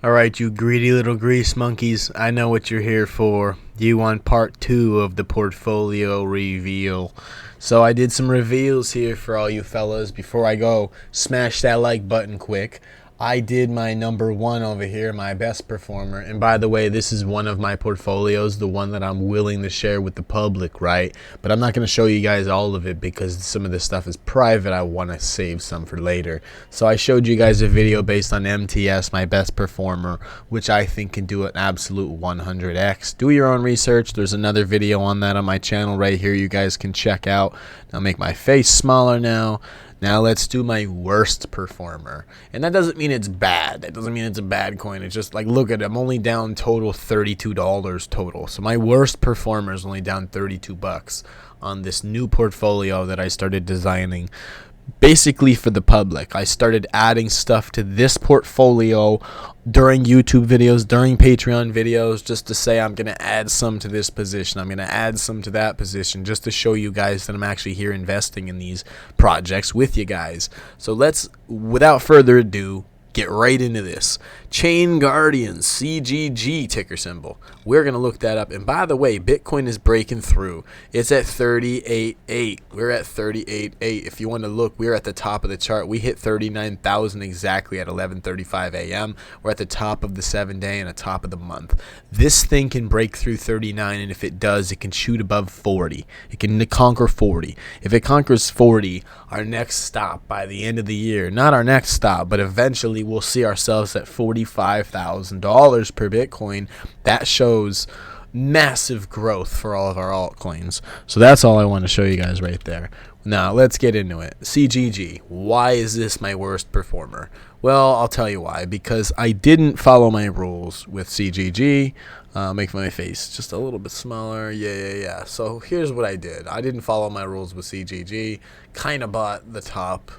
Alright, you greedy little grease monkeys, I know what you're here for. You want part 2 of the portfolio reveal. So I did some reveals here for all you fellas. Before I go, smash that like button quick. I did my number 1 over here, my best performer. And by the way, this is one of my portfolios, the one that I'm willing to share with the public, right? But I'm not going to show you guys all of it because some of this stuff is private. I want to save some for later. So I showed you guys a video based on MTS, my best performer, which I think can do an absolute 100x. Do your own research. There's another video on that on my channel right here you guys can check out. I'll make my face smaller now. Now let's do my worst performer. And that doesn't mean it's bad. That doesn't mean it's a bad coin. It's just like, look at it. I'm only down total $32 total. So my worst performer is only down 32 bucks on this new portfolio that I started designing basically for the public. I started adding stuff to this portfolio during YouTube videos, during Patreon videos, just to say I'm going to add some to this position. I'm going to add some to that position just to show you guys that I'm actually here investing in these projects with you guys. So let's, without further ado, get right into this. Chain Guardians, CGG ticker symbol. We're going to look that up. And by the way, Bitcoin is breaking through. It's at 38.8. We're at 38.8. If you want to look, we're at the top of the chart. We hit 39,000 exactly at 11:35 a.m. We're at the top of the 7-day and the top of the month. This thing can break through 39, and if it does, it can shoot above 40. It can conquer 40. If it conquers 40, our next stop by the end of the year, not our next stop, but eventually we'll see ourselves at $45,000 per Bitcoin. That shows massive growth for all of our altcoins. So that's all I want to show you guys right there. Now let's get into it. CGG. Why is this my worst performer? Well, I'll tell you why. Because I didn't follow my rules with CGG. Make my face just a little bit smaller. Yeah. So here's what I did. I didn't follow my rules with CGG. Kind of bought the top.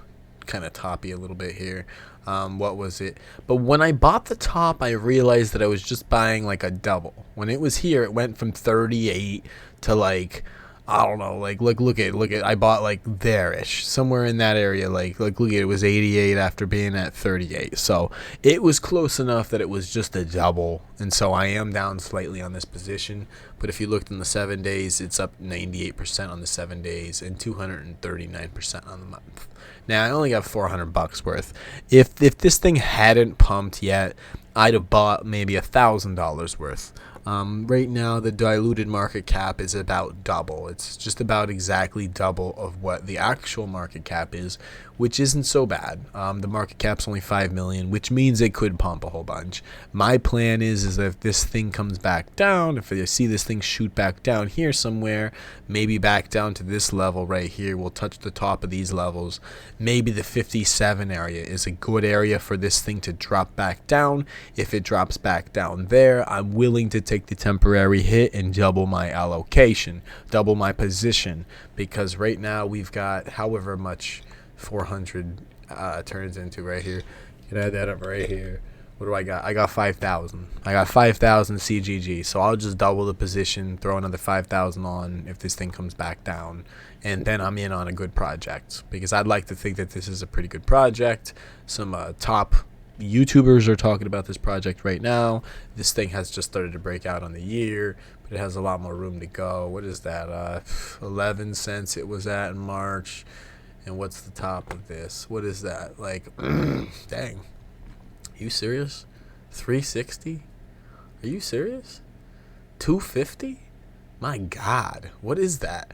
Kind of toppy a little bit here. What was it? But when I bought the top, I realized that I was just buying like a double. When it was here, it went from 38 to like, I don't know, like look at I bought like there-ish, somewhere in that area, like look at it was 88 after being at 38. So it was close enough that it was just a double, and so I am down slightly on this position. But if you looked in the 7 days, it's up 98% on the 7 days and 239% on the month. Now I only got 400 bucks worth. If this thing hadn't pumped yet, I'd have bought maybe $1,000 worth. Right now, the diluted market cap is about double. It's just about exactly double of what the actual market cap is, which isn't so bad. The market cap's only 5 million, which means it could pump a whole bunch. My plan is that if this thing comes back down, if you see this thing shoot back down here somewhere, maybe back down to this level right here, we'll touch the top of these levels. Maybe the 57 area is a good area for this thing to drop back down. If it drops back down there, I'm willing to take the temporary hit and double my allocation, double my position, because right now we've got however much 400 turns into right here. Can add that up right here. What do I got? I got 5,000. I got 5,000 CGG. So I'll just double the position, throw another 5,000 on if this thing comes back down, and then I'm in on a good project, because I'd like to think that this is a pretty good project. Some top YouTubers are talking about this project right now. This thing has just started to break out on the year, but it has a lot more room to go. What is that? 11 cents it was at in March. And what's the top of this? What is that? Like, dang. Are you serious? 360? Are you serious? 250? My God. What is that?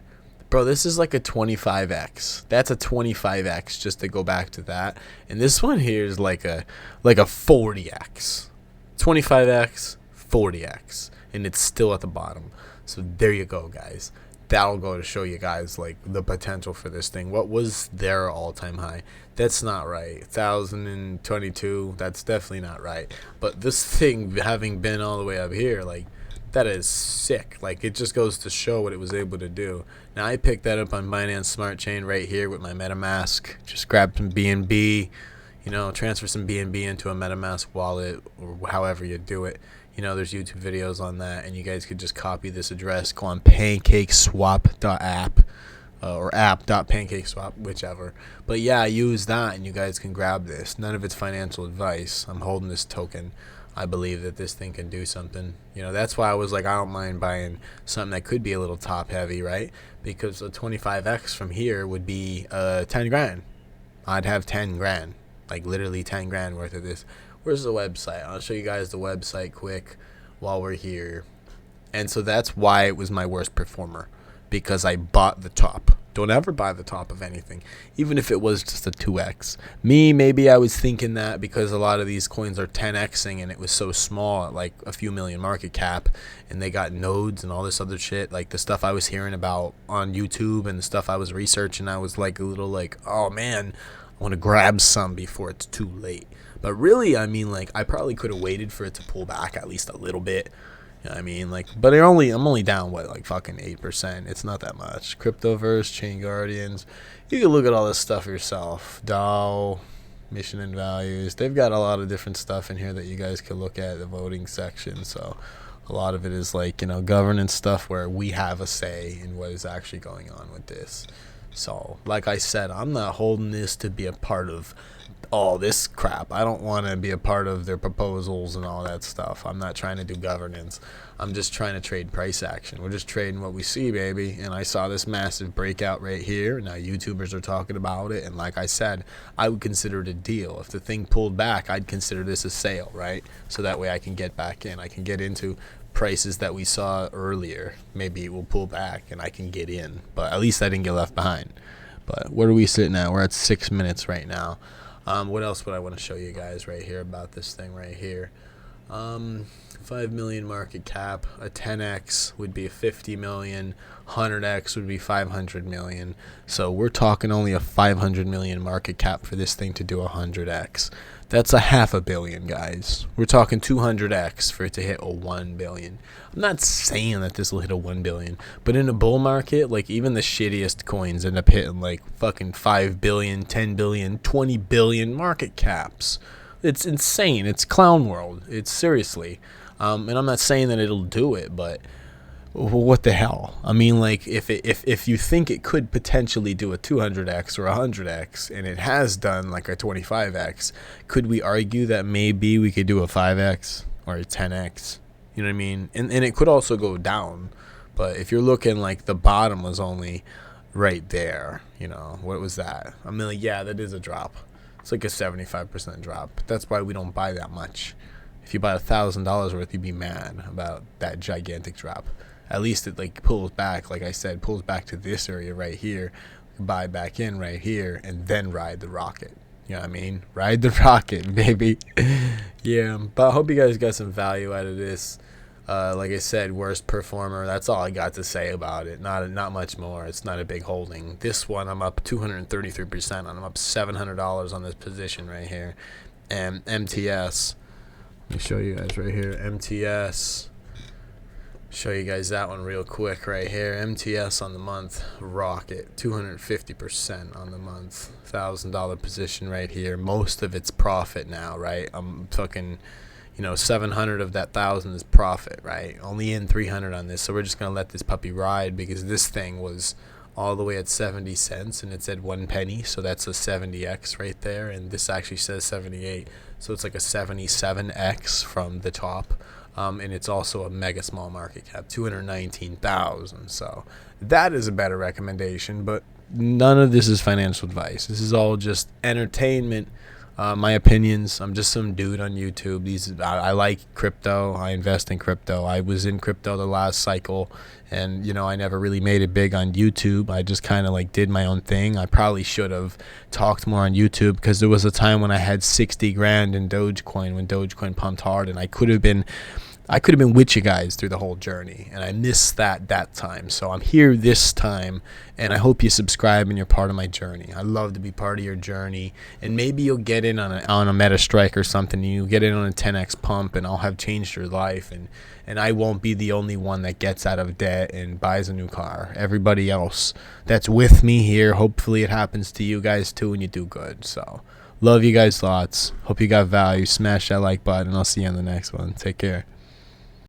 Bro, this is like a 25x. That's a 25x just to go back to that. And this one here is like a 40x. 25x, 40x. And it's still at the bottom. So there you go, guys. That'll go to show you guys like the potential for this thing. What was their all-time high? That's not right. 1,022. That's definitely not right. But this thing having been all the way up here, like, that is sick. Like, it just goes to show what it was able to do. Now I picked that up on Binance Smart Chain right here with my MetaMask. Just grabbed some BNB, transfer some BNB into a MetaMask wallet, or however you do it. There's YouTube videos on that, and you guys could just copy this address, go on pancakeswap.app, or app.pancakeswap, whichever. But yeah, use that and you guys can grab this. None of it's financial advice. I'm holding this token. I believe that this thing can do something. That's why I was like, I don't mind buying something that could be a little top heavy, right? Because a 25x from here would be 10 grand. I'd have 10 grand, like literally 10 grand worth of this. Where's the website? I'll show you guys the website quick while we're here. And so that's why it was my worst performer, because I bought the top. Don't ever buy the top of anything, even if it was just a 2x. Maybe I was thinking that because a lot of these coins are 10xing and it was so small at like a few million market cap, and they got nodes and all this other shit, like the stuff I was hearing about on YouTube and the stuff I was researching. I was like a little like, oh man, I want to grab some before it's too late. But really, I mean, like, I probably could have waited for it to pull back at least a little bit. I mean, like, but I'm only down, what, like fucking 8%. It's not that much. Cryptoverse, Chain Guardians. You can look at all this stuff yourself. DAO, Mission and Values. They've got a lot of different stuff in here that you guys can look at, the voting section. So a lot of it is like, governance stuff where we have a say in what is actually going on with this. So, like I said, I'm not holding this to be a part of all this crap. I don't want to be a part of their proposals and all that stuff. I'm not trying to do governance. I'm just trying to trade price action. We're just trading what we see, baby. And I saw this massive breakout right here. Now YouTubers are talking about it. And like I said, I would consider it a deal. If the thing pulled back, I'd consider this a sale, right? So that way I can get back in. I can get into prices that we saw earlier. Maybe it will pull back and I can get in. But at least I didn't get left behind. But where are we sitting at? We're at 6 minutes right now. What else would I want to show you guys right here about this thing right here? 5 million market cap. A 10x would be 50 million. 100x would be 500 million. So we're talking only a 500 million market cap for this thing to do 100x. That's a $500 million, guys. We're talking 200x for it to hit a 1 billion. I'm not saying that this will hit a 1 billion, but in a bull market, like even the shittiest coins end up hitting like fucking 5 billion, 10 billion, 20 billion market caps. It's insane. It's clown world. It's seriously. And I'm not saying that it'll do it, but what the hell? I mean, like, if you think it could potentially do a 200x or a 100x, and it has done like a 25x, could we argue that maybe we could do a 5x or a 10x? You know what I mean? And it could also go down. But if you're looking, like, the bottom was only right there, what was that? I mean, like, yeah, that is a drop. It's like a 75% drop. That's why we don't buy that much. If you buy $1,000 worth, you'd be mad about that gigantic drop. At least it like pulls back, like I said, pulls back to this area right here, buy back in right here, and then ride the rocket. You know what I mean? Ride the rocket, baby. Yeah, but I hope you guys got some value out of this. Like I said, worst performer. That's all I got to say about it. Not much more. It's not a big holding. This one, I'm up 233% on. I'm up $700 on this position right here. And MTS. Let me show you guys right here. MTS. Show you guys that one real quick right here. MTS on the month, rocket, 250% on the month, $1,000 position right here. Most of it's profit now, right? I'm fucking, 700 of that 1,000 is profit, right? Only in 300 on this, so we're just gonna let this puppy ride because this thing was all the way at 70 cents and it's at 1 penny, so that's a 70x right there, and this actually says 78, so it's like a 77x from the top. And it's also a mega small market cap, 219,000. So that is a better recommendation, but none of this is financial advice. This is all just entertainment, my opinions. I'm just some dude on YouTube. I like crypto. I invest in crypto. I was in crypto the last cycle, and I never really made it big on YouTube. I just kind of like did my own thing. I probably should have talked more on YouTube because there was a time when I had 60 grand in Dogecoin when Dogecoin pumped hard, and I could have been with you guys through the whole journey, and I missed that time. So I'm here this time, and I hope you subscribe and you're part of my journey. I love to be part of your journey, and maybe you'll get in on a meta strike or something, and you'll get in on a 10x pump, and I'll have changed your life, and I won't be the only one that gets out of debt and buys a new car. Everybody else that's with me here, hopefully it happens to you guys too, and you do good. So love you guys lots. Hope you got value. Smash that like button. I'll see you on the next one. Take care.